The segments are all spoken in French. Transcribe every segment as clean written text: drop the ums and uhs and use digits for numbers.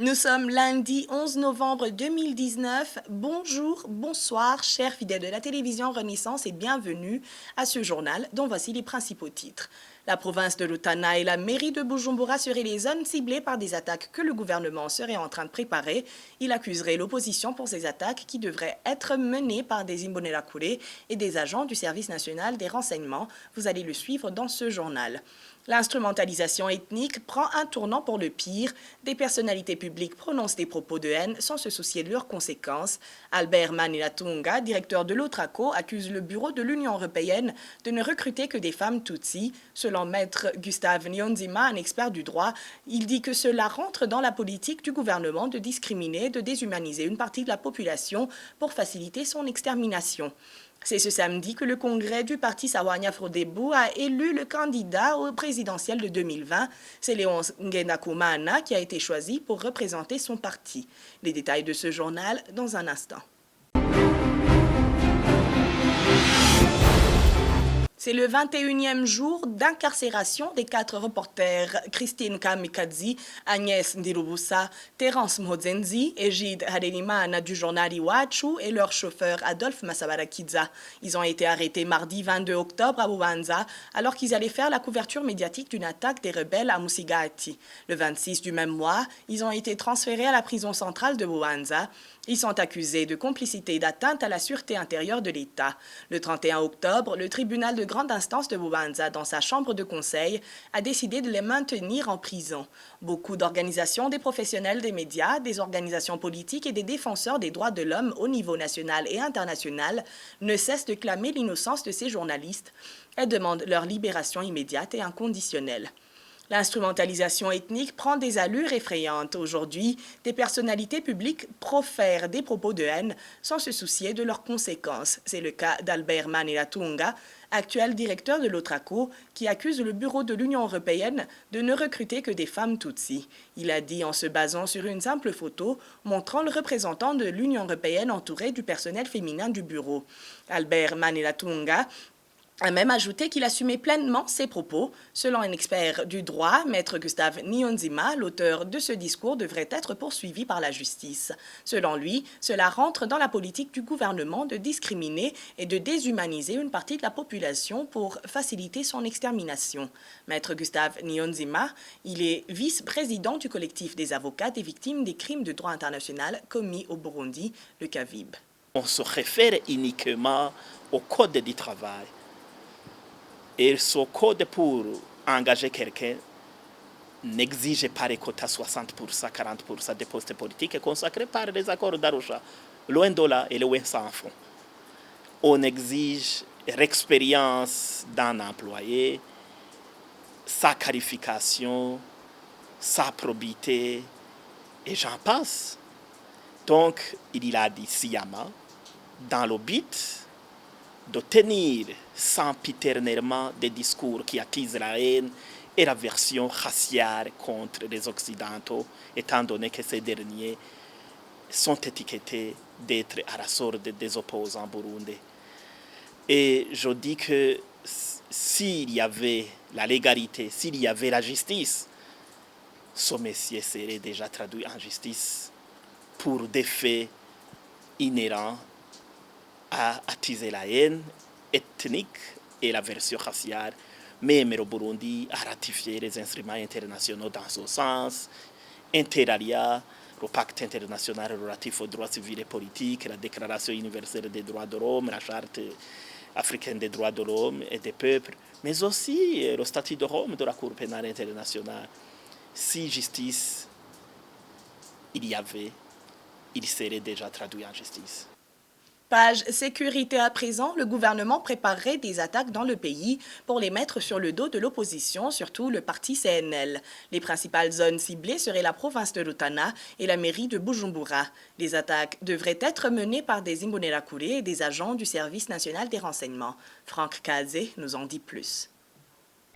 Nous sommes lundi 11 novembre 2019. Bonjour, bonsoir, chers fidèles de la télévision Renaissance et bienvenue à ce journal dont voici les principaux titres. La province de Rutana et la mairie de Bujumbura seraient les zones ciblées par des attaques que le gouvernement serait en train de préparer. Il accuserait l'opposition pour ces attaques qui devraient être menées par des Imbonerakure et des agents du service national des renseignements. Vous allez le suivre dans ce journal. L'instrumentalisation ethnique prend un tournant pour le pire. Des personnalités publiques prononcent des propos de haine sans se soucier de leurs conséquences. Albert Manilatunga, directeur de l'Otraco, accuse le bureau de l'Union européenne de ne recruter que des femmes Tutsis. Selon maître Gustave Niyonzima, un expert du droit, il dit que cela rentre dans la politique du gouvernement de discriminer, de déshumaniser une partie de la population pour faciliter son extermination. C'est ce samedi que le congrès du parti Sawanya Frodebu a élu le candidat au présidentiel de 2020. C'est Léon Ngendakumana qui a été choisi pour représenter son parti. Les détails de ce journal dans un instant. C'est le 21e jour d'incarcération des 4 reporters Christine Kamikaze, Agnès Ndirubusa, Terence Mhozenzi, Egide Hadelimana du journal Iwachu et leur chauffeur Adolphe Massabarakiza. Ils ont été arrêtés mardi 22 octobre à Bubanza alors qu'ils allaient faire la couverture médiatique d'une attaque des rebelles à Musigati. Le 26 du même mois, ils ont été transférés à la prison centrale de Bubanza. Ils sont accusés de complicité d'atteinte à la sûreté intérieure de l'État. Le 31 octobre, le tribunal de grande instance de Bubanza, dans sa chambre de conseil, a décidé de les maintenir en prison. Beaucoup d'organisations, des professionnels des médias, des organisations politiques et des défenseurs des droits de l'homme au niveau national et international ne cessent de clamer l'innocence de ces journalistes. Elles demandent leur libération immédiate et inconditionnelle. L'instrumentalisation ethnique prend des allures effrayantes. Aujourd'hui, des personnalités publiques profèrent des propos de haine sans se soucier de leurs conséquences. C'est le cas d'Albert Manilatunga, actuel directeur de l'Otraco, qui accuse le bureau de l'Union européenne de ne recruter que des femmes Tutsis. Il a dit en se basant sur une simple photo montrant le représentant de l'Union européenne entouré du personnel féminin du bureau. Albert Manilatunga a même ajouté qu'il assumait pleinement ses propos. Selon un expert du droit, maître Gustave Niyonzima, l'auteur de ce discours devrait être poursuivi par la justice. Selon lui, cela rentre dans la politique du gouvernement de discriminer et de déshumaniser une partie de la population pour faciliter son extermination. Maître Gustave Niyonzima, il est vice-président du collectif des avocats des victimes des crimes de droit international commis au Burundi, le CAVIB. On se réfère uniquement au code du travail. Et ce code pour engager quelqu'un n'exige pas les quotas 60%, 40% des postes politiques consacrés par les accords d'Arusha. Loin de là et loin sans fond. On exige l'expérience d'un employé, sa qualification, sa probité, et j'en passe. Donc, il a dit sciemment, dans le but de tenir sempiternellement des discours qui attisent la haine et l'aversion raciale contre les Occidentaux, étant donné que ces derniers sont étiquetés d'être à la sorte des opposants burundais. Et je dis que s'il y avait la légalité, s'il y avait la justice, ce messieurs serait déjà traduit en justice pour des faits inhérents à attiser la haine ethnique et la version raciale. Même le Burundi a ratifié les instruments internationaux dans ce sens. Inter alia, le pacte international relatif aux droits civils et politiques, la déclaration universelle des droits de l'homme, la charte africaine des droits de l'homme et des peuples, mais aussi le statut de Rome de la Cour pénale internationale. Si justice il y avait, il serait déjà traduit en justice. Page sécurité à présent, le gouvernement préparerait des attaques dans le pays pour les mettre sur le dos de l'opposition, surtout le parti CNL. Les principales zones ciblées seraient la province de Rutana et la mairie de Bujumbura. Les attaques devraient être menées par des Imbonerakure et des agents du service national des renseignements. Franck Kazé nous en dit plus.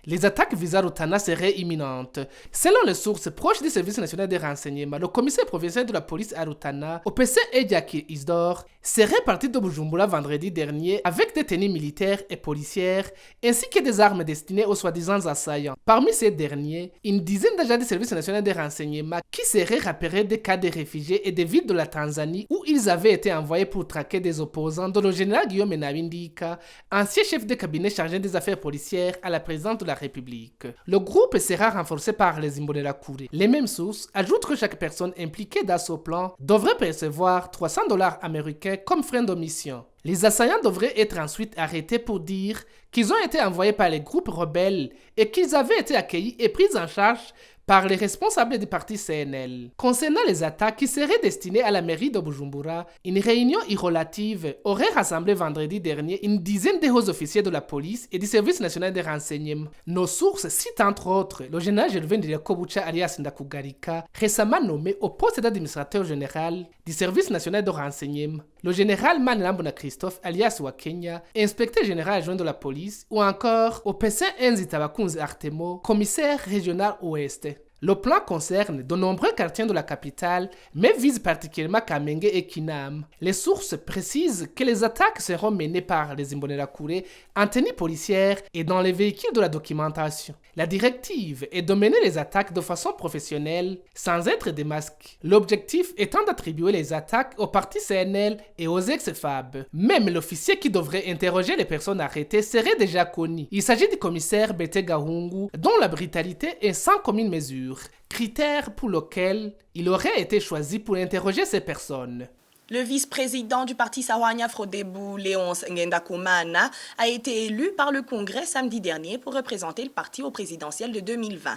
Les attaques visant Rutana seraient imminentes. Selon les sources proches du service national des renseignements, le commissaire provincial de la police à Rutana, OPC Ediaki Isdor, serait parti de Bujumbura vendredi dernier avec des tenues militaires et policières, ainsi que des armes destinées aux soi-disant assaillants. Parmi ces derniers, une dizaine d'agents du Service national des renseignements qui seraient repérés des cas de réfugiés et des villes de la Tanzanie où ils avaient été envoyés pour traquer des opposants, dont le général Guillaume Nabindika, ancien chef de cabinet chargé des affaires policières à la présidence de la République. Le groupe sera renforcé par les Imbonerakure. Les mêmes sources ajoutent que chaque personne impliquée dans ce plan devrait percevoir $300 américains comme frais de mission. Les assaillants devraient être ensuite arrêtés pour dire qu'ils ont été envoyés par les groupes rebelles et qu'ils avaient été accueillis et pris en charge par les responsables du parti CNL. Concernant les attaques qui seraient destinées à la mairie de Bujumbura, une réunion irrelative aurait rassemblé vendredi dernier une dizaine de hauts officiers de la police et du service national des renseignements. Nos sources citent entre autres le général Gervais Ndirakobucha alias Ndakugarika, récemment nommé au poste d'administrateur général du service national de renseignements, le général Manirambona Christophe alias Wakenya, inspecteur général adjoint de la police, ou encore au PC Nzitabakunzi Artemo, commissaire régional ouest. Le plan concerne de nombreux quartiers de la capitale, mais vise particulièrement Kamenge et Kinam. Les sources précisent que les attaques seront menées par les Imbonerakure en tenue policière et dans les véhicules de la documentation. La directive est de mener les attaques de façon professionnelle, sans être démasqués. L'objectif étant d'attribuer les attaques au parti CNL et aux ex-FAB. Même l'officier qui devrait interroger les personnes arrêtées serait déjà connu. Il s'agit du commissaire Bete Gahungu, dont la brutalité est sans commune mesure. Critère pour lequel il aurait été choisi pour interroger ces personnes. Le vice-président du parti Sahwanya Frodebu, Léonce Ngendakumana, a été élu par le Congrès samedi dernier pour représenter le parti au présidentiel de 2020.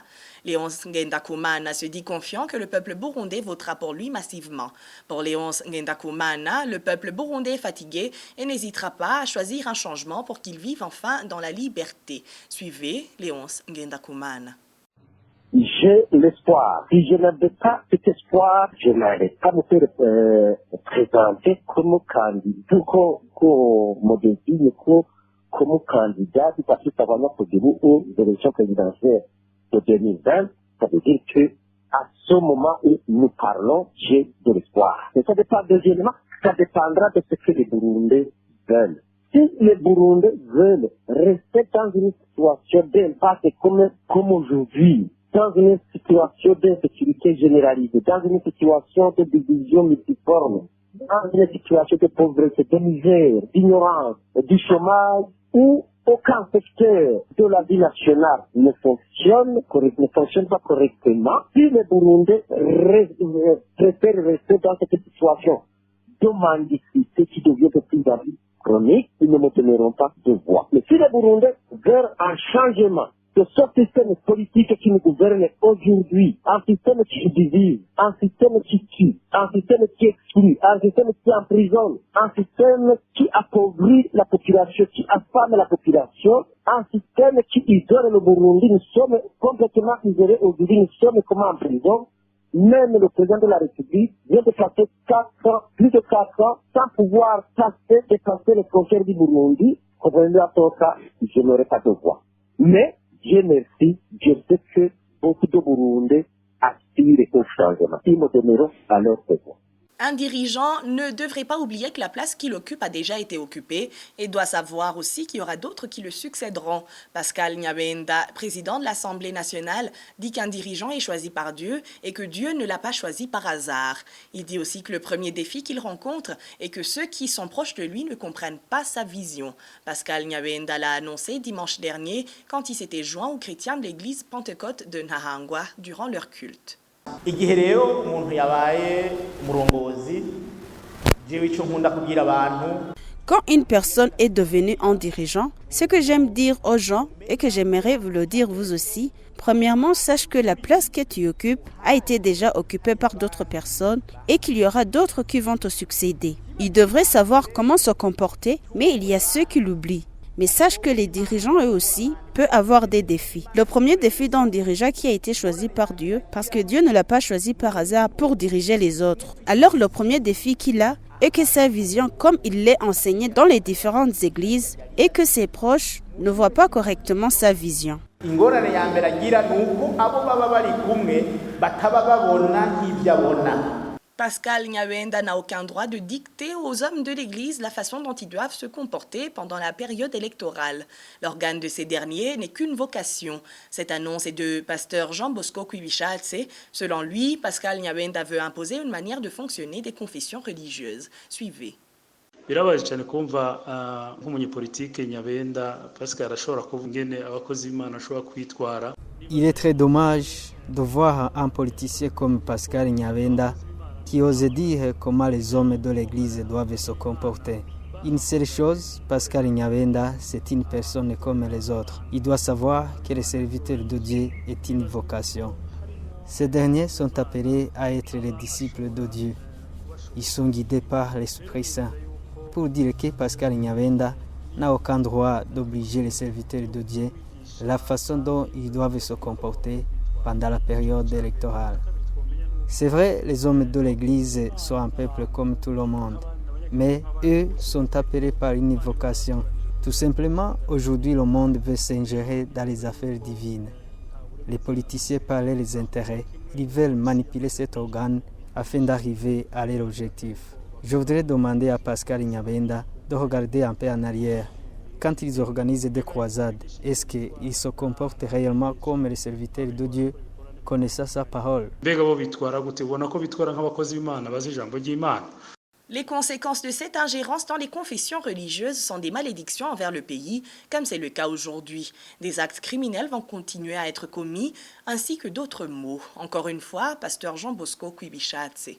Léonce Ngendakumana se dit confiant que le peuple burundais votera pour lui massivement. Pour Léonce Ngendakumana, le peuple burundais est fatigué et n'hésitera pas à choisir un changement pour qu'il vive enfin dans la liberté. Suivez Léonce Ngendakumana. J'ai l'espoir. Si je n'avais pas cet espoir, je n'allais pas me faire présenter comme candidat, comme candidat du Parti Sahwanya Frodebu aux élections présidentielles de 2020. Ça veut dire que à ce moment où nous parlons, j'ai de l'espoir. Et ça dépend deuxièmement, ça dépendra de ce que les Burundais veulent. Si les Burundais veulent rester dans une situation d'impasse comme aujourd'hui, dans une situation d'insécurité généralisée, dans une situation de division multiforme, dans une situation de pauvreté, de misère, d'ignorance, du chômage, où aucun secteur de la vie nationale ne fonctionne pas correctement, si les Burundais préfèrent rester dans cette situation de mendicité qui devient de plus en plus chronique, ils ne me donneront pas de voix. Mais si les Burundais veulent un changement de ce système politique qui nous gouverne aujourd'hui, un système qui divise, un système qui tue, un système qui exclut, un système qui emprisonne, un système qui appauvrit la population, qui affame la population, un système qui isole le Burundi. Nous sommes complètement isolés aujourd'hui, nous sommes comme en prison. Même le président de la République vient de passer plus de 4 ans, sans pouvoir dépasser les frontières du Burundi. Comprenez-le à ton cas, je n'aurai pas de voix. Mais, Dieu merci, je sais que beaucoup de Burundais aspirent au changement. Ils me donneront alors de voix. Un dirigeant ne devrait pas oublier que la place qu'il occupe a déjà été occupée et doit savoir aussi qu'il y aura d'autres qui le succéderont. Pascal Nyabenda, président de l'Assemblée nationale, dit qu'un dirigeant est choisi par Dieu et que Dieu ne l'a pas choisi par hasard. Il dit aussi que le premier défi qu'il rencontre est que ceux qui sont proches de lui ne comprennent pas sa vision. Pascal Nyabenda l'a annoncé dimanche dernier quand il s'était joint aux chrétiens de l'église Pentecôte de Nahangwa durant leur culte. Igihe rero umuntu yabaye umurongozi jewe ico nkunda kugira abantu. Quand une personne est devenue un dirigeant, ce que j'aime dire aux gens et que j'aimerais vous le dire vous aussi, premièrement, sache que la place que tu occupes a été déjà occupée par d'autres personnes et qu'il y aura d'autres qui vont te succéder. Ils devraient savoir comment se comporter, mais il y a ceux qui l'oublient. Mais sache que les dirigeants, eux aussi, peuvent avoir des défis. Le premier défi d'un dirigeant qui a été choisi par Dieu, parce que Dieu ne l'a pas choisi par hasard pour diriger les autres. Alors le premier défi qu'il a est que sa vision, comme il l'est enseigné dans les différentes églises, et que ses proches ne voient pas correctement sa vision. Ingorane ya mbere agira nuko abo baba bari kumwe bataba babona ivyo abona. Pascal Nyabenda n'a aucun droit de dicter aux hommes de l'Église la façon dont ils doivent se comporter pendant la période électorale. L'organe de ces derniers n'est qu'une vocation. Cette annonce est de pasteur Jean Bosco Kwibishatse. Selon lui, Pascal Nyabenda veut imposer une manière de fonctionner des confessions religieuses. Suivez. birabaje cyane kumva nk'umunyepolitike Nyabenda Pascal ashobora kuvuga ngene abakozi b'Imana ashobora kwitwara. Il est très dommage de voir un politicien comme Pascal Nyabenda qui ose dire comment les hommes de l'Église doivent se comporter. Une seule chose, Pascal Nyabenda, c'est une personne comme les autres. Il doit savoir que le serviteur de Dieu est une vocation. Ces derniers sont appelés à être les disciples de Dieu. Ils sont guidés par l'Esprit Saint. Pour dire que Pascal Nyabenda n'a aucun droit d'obliger les serviteurs de Dieu la façon dont ils doivent se comporter pendant la période électorale. C'est vrai, les hommes de l'Église sont un peuple comme tout le monde, mais eux sont appelés par une vocation. Tout simplement, aujourd'hui, le monde veut s'ingérer dans les affaires divines. Les politiciens parlent les intérêts. Ils veulent manipuler cet organe afin d'arriver à leur objectif. Je voudrais demander à Pascal Nyabenda de regarder un peu en arrière. Quand ils organisent des croisades, est-ce qu'ils se comportent réellement comme les serviteurs de Dieu, connaissant sa parole? Les conséquences de cette ingérence dans les confessions religieuses sont des malédictions envers le pays, comme c'est le cas aujourd'hui. Des actes criminels vont continuer à être commis, ainsi que d'autres maux. Encore une fois, pasteur Jean Bosco Kwibishatse.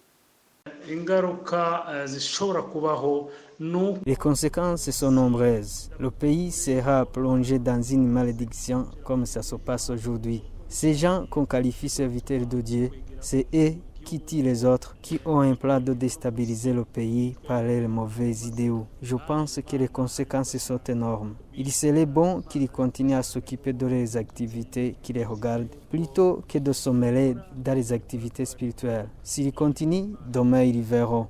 Les conséquences sont nombreuses. Le pays sera plongé dans une malédiction comme ça se passe aujourd'hui. Ces gens qu'on qualifie serviteurs de Dieu, c'est eux qui tuent les autres, qui ont un plan de déstabiliser le pays par leurs mauvais idéaux. Je pense que les conséquences sont énormes. Il serait bon qu'ils continuent à s'occuper de leurs activités qui les regardent, plutôt que de se mêler dans les activités spirituelles. S'ils continuent, demain ils verront.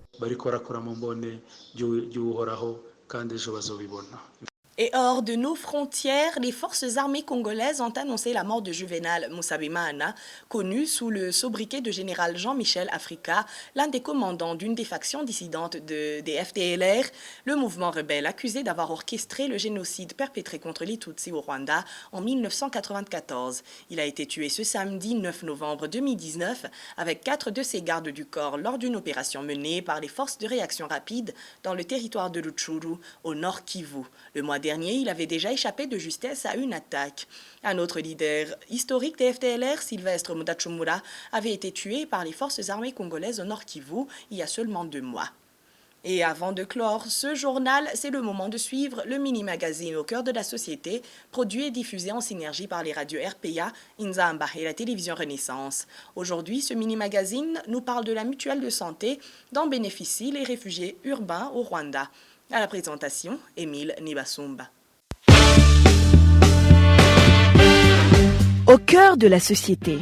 Et hors de nos frontières, les forces armées congolaises ont annoncé la mort de Juvenal Moussabimana, connu sous le sobriquet de général Jean-Michel Africa, l'un des commandants d'une des factions dissidentes des FDLR, le mouvement rebelle accusé d'avoir orchestré le génocide perpétré contre les Tutsis au Rwanda en 1994. Il a été tué ce samedi 9 novembre 2019 avec 4 de ses gardes du corps lors d'une opération menée par les forces de réaction rapide dans le territoire de Rutshuru, au nord Kivu. Le mois dernier, il avait déjà échappé de justesse à une attaque. Un autre leader historique des FDLR, Sylvestre Mudachumura, avait été tué par les forces armées congolaises au Nord Kivu il y a seulement 2 mois. Et avant de clore ce journal, c'est le moment de suivre le mini-magazine au cœur de la société, produit et diffusé en synergie par les radios RPA, Inzamba et la télévision Renaissance. Aujourd'hui, ce mini-magazine nous parle de la mutuelle de santé dont bénéficient les réfugiés urbains au Rwanda. À la présentation, Émile Nibasumba. Au cœur de la société.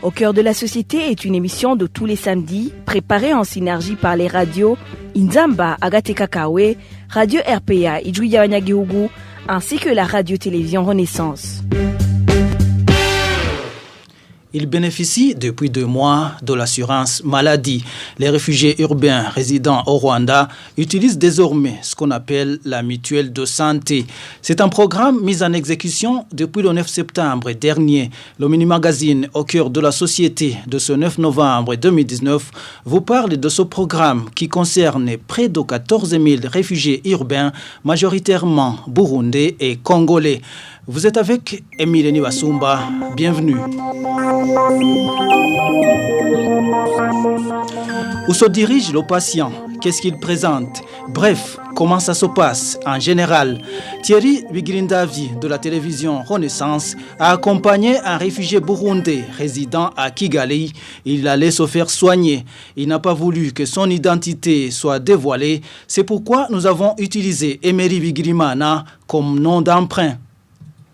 Au cœur de la société est une émission de tous les samedis, préparée en synergie par les radios Inzamba Agatekakawe, Radio RPA Ijwi Abanyagihugu, ainsi que la radio-télévision Renaissance. Ils bénéficient depuis 2 mois de l'assurance maladie. Les réfugiés urbains résidant au Rwanda utilisent désormais ce qu'on appelle la mutuelle de santé. C'est un programme mis en exécution depuis le 9 septembre dernier. Le mini-magazine au cœur de la société de ce 9 novembre 2019 vous parle de ce programme qui concerne près de 14 000 réfugiés urbains, majoritairement burundais et congolais. Vous êtes avec Émile Nibasumba. Bienvenue. Où se dirige le patient? Qu'est-ce qu'il présente? Bref, comment ça se passe en général? Thierry Bigirindavi de la télévision Renaissance a accompagné un réfugié burundais résidant à Kigali. Il allait se faire soigner. Il n'a pas voulu que son identité soit dévoilée. C'est pourquoi nous avons utilisé Emery Bigirimana comme nom d'emprunt.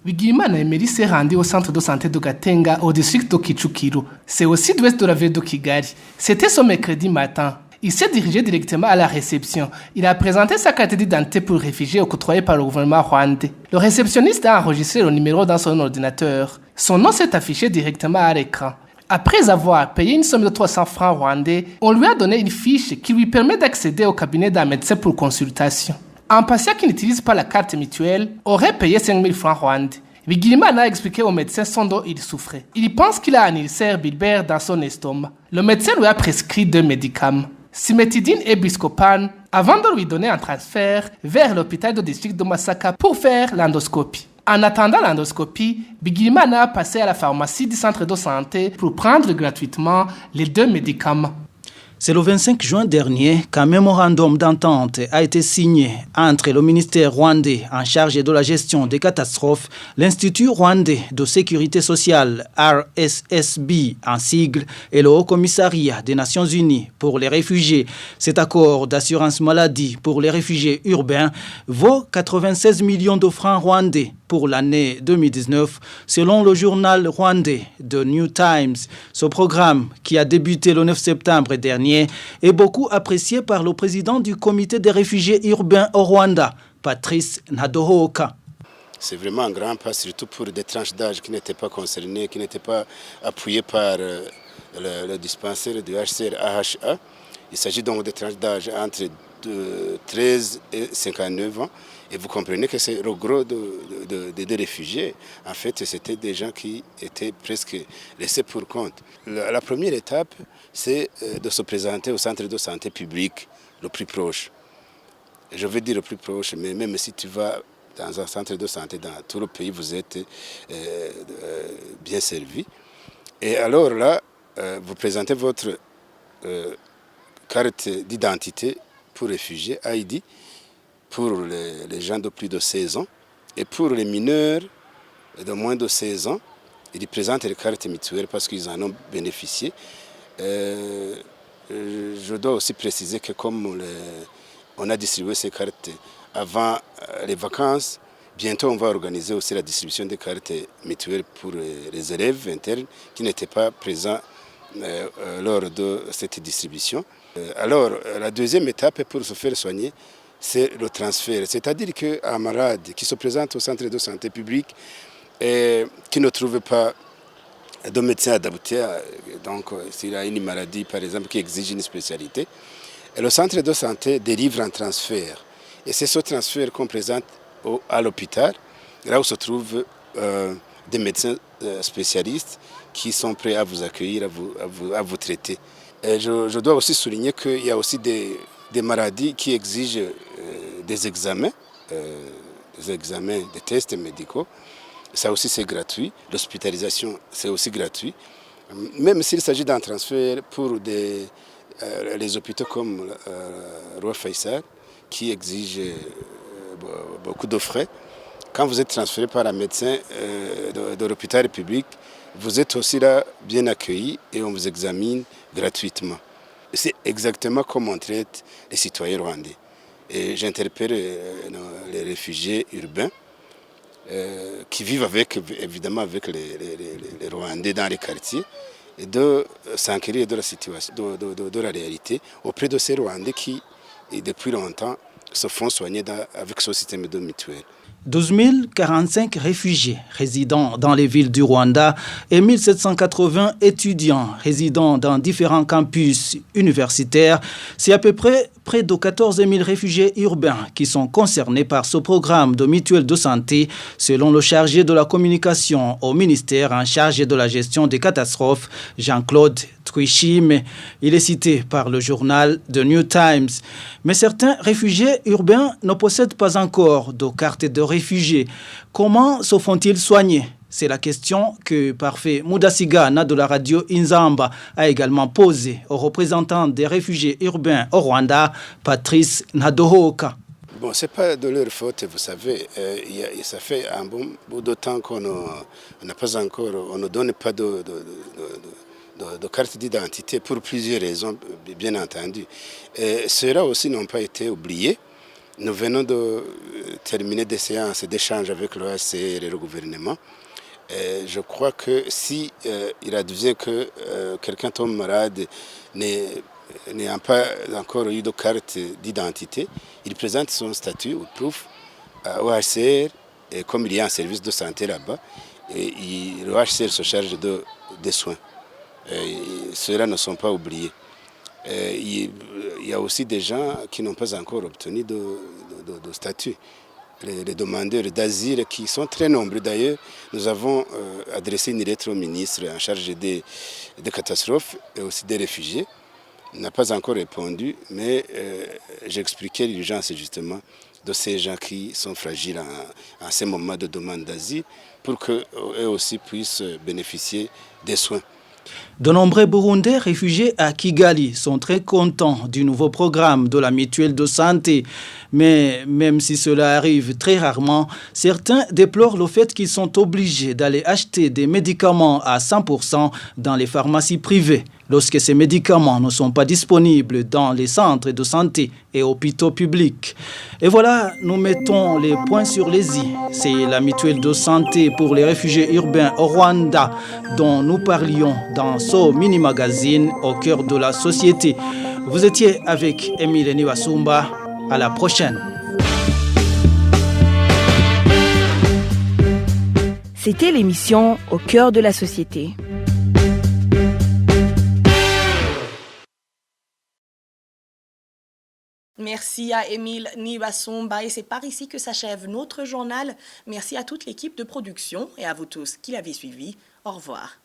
Bigirimana Emery s'est rendu au centre de santé de Gatenga, au district de Kichukiro. C'est au sud-ouest de la ville de Kigali. C'était ce mercredi matin. Il s'est dirigé directement à la réception. Il a présenté sa carte d'identité pour réfugiés octroyée par le gouvernement rwandais. Le réceptionniste a enregistré le numéro dans son ordinateur. Son nom s'est affiché directement à l'écran. Après avoir payé une somme de 300 francs rwandais, on lui a donné une fiche qui lui permet d'accéder au cabinet d'un médecin pour consultation. Un patient qui n'utilise pas la carte mutuelle aurait payé 5 000 francs rwandais. Bigirimana a expliqué au médecin ce dont il souffrait. Il pense qu'il a un ulcère bulbaire dans son estomac. Le médecin lui a prescrit 2 médicaments, cimétidine et buscopan, avant de lui donner un transfert vers l'hôpital du district de Masaka pour faire l'endoscopie. En attendant l'endoscopie, Bigirimana a passé à la pharmacie du centre de santé pour prendre gratuitement les 2 médicaments. C'est le 25 juin dernier qu'un mémorandum d'entente a été signé entre le ministère rwandais en charge de la gestion des catastrophes, l'Institut rwandais de sécurité sociale RSSB en sigle et le Haut Commissariat des Nations Unies pour les réfugiés. Cet accord d'assurance maladie pour les réfugiés urbains vaut 96 millions de francs rwandais pour l'année 2019, selon le journal rwandais The New Times. Ce programme, qui a débuté le 9 septembre dernier, est beaucoup apprécié par le président du comité des réfugiés urbains au Rwanda, Patrice Ntadohoka. C'est vraiment un grand pas, surtout pour des tranches d'âge qui n'étaient pas concernées, qui n'étaient pas appuyées par le dispensaire du HCR-AHA. Il s'agit donc de tranches d'âge entre 13 et 59 ans. Et vous comprenez que c'est le gros des réfugiés. En fait, c'était des gens qui étaient presque laissés pour compte. La première étape, c'est de se présenter au centre de santé public le plus proche. Je veux dire le plus proche, mais même si tu vas dans un centre de santé dans tout le pays, vous êtes bien servi. Et alors là, vous présentez votre carte d'identité pour réfugiés, ID, pour les gens de plus de 16 ans. Et pour les mineurs de moins de 16 ans, ils présentent les cartes mutuelles parce qu'ils en ont bénéficié. Je dois aussi préciser que comme on a distribué ces cartes avant les vacances, bientôt on va organiser aussi la distribution des cartes mutuelles pour les élèves internes qui n'étaient pas présents lors de cette distribution. Alors, la deuxième étape pour se faire soigner, c'est le transfert. C'est-à-dire qu'un malade qui se présente au centre de santé public et qui ne trouve pas de médecin adapté, donc s'il a une maladie par exemple qui exige une spécialité, et le centre de santé délivre un transfert. Et c'est ce transfert qu'on présente à l'hôpital, là où se trouvent des médecins spécialistes qui sont prêts à vous accueillir, à vous traiter. Et je dois aussi souligner qu'il y a aussi des maladies qui exigent des examens, des tests médicaux. Ça aussi c'est gratuit. L'hospitalisation c'est aussi gratuit. Même s'il s'agit d'un transfert pour les hôpitaux comme Roi Faisal qui exigent beaucoup de frais. Quand vous êtes transféré par un médecin de l'hôpital public, vous êtes aussi là bien accueilli et on vous examine gratuitement. C'est exactement comme on traite les citoyens rwandais. Et j'interpelle les réfugiés urbains qui vivent évidemment avec les Rwandais dans les quartiers et de s'enquérir de la situation, de la réalité auprès de ces Rwandais qui, depuis longtemps, se font soigner avec ce système de mutuelle. 12 045 réfugiés résidant dans les villes du Rwanda et 1780 étudiants résidant dans différents campus universitaires. C'est à peu près de 14 000 réfugiés urbains qui sont concernés par ce programme de mutuelle de santé, selon le chargé de la communication au ministère en charge de la gestion des catastrophes, Jean-Claude Twishime. Il est cité par le journal The New Times. Mais certains réfugiés urbains ne possèdent pas encore de carte de réfugiés. Comment se font-ils soigner? C'est la question que Parfait Mudasigana de la radio Inzamba a également posée au représentant des réfugiés urbains au Rwanda, Patrice Ntadohoka. Bon, ce n'est pas de leur faute, vous savez. Ça fait un bon bout de temps qu'on n'a pas encore, on ne donne pas de carte d'identité pour plusieurs raisons, bien entendu. Ceux-là aussi n'ont pas été oubliés. Nous venons de terminer des séances d'échange avec le HCR et le gouvernement. Je crois que si il advient que quelqu'un tombe malade n'ayant pas encore eu de carte d'identité, il présente son statut ou proof au HCR, et comme il y a un service de santé là-bas, le HCR se charge des soins. ceux-là ne sont pas oubliés. Il y a aussi des gens qui n'ont pas encore obtenu de statut. Les demandeurs d'asile qui sont très nombreux. D'ailleurs, nous avons adressé une lettre au ministre en charge des catastrophes et aussi des réfugiés. Il n'a pas encore répondu, mais j'expliquais l'urgence justement de ces gens qui sont fragiles en ces moments de demande d'asile pour qu'eux aussi puissent bénéficier des soins. De nombreux Burundais réfugiés à Kigali sont très contents du nouveau programme de la mutuelle de santé. Mais même si cela arrive très rarement, certains déplorent le fait qu'ils sont obligés d'aller acheter des médicaments à 100% dans les pharmacies privées, lorsque ces médicaments ne sont pas disponibles dans les centres de santé et hôpitaux publics. Et voilà, nous mettons les points sur les i. C'est la mutuelle de santé pour les réfugiés urbains au Rwanda dont nous parlions dans ce mini-magazine au cœur de la société. Vous étiez avec Emile Niwasumba. À la prochaine. C'était l'émission Au cœur de la société. Merci à Émile Niwasumba et c'est par ici que s'achève notre journal. Merci à toute l'équipe de production et à vous tous qui l'avez suivi. Au revoir.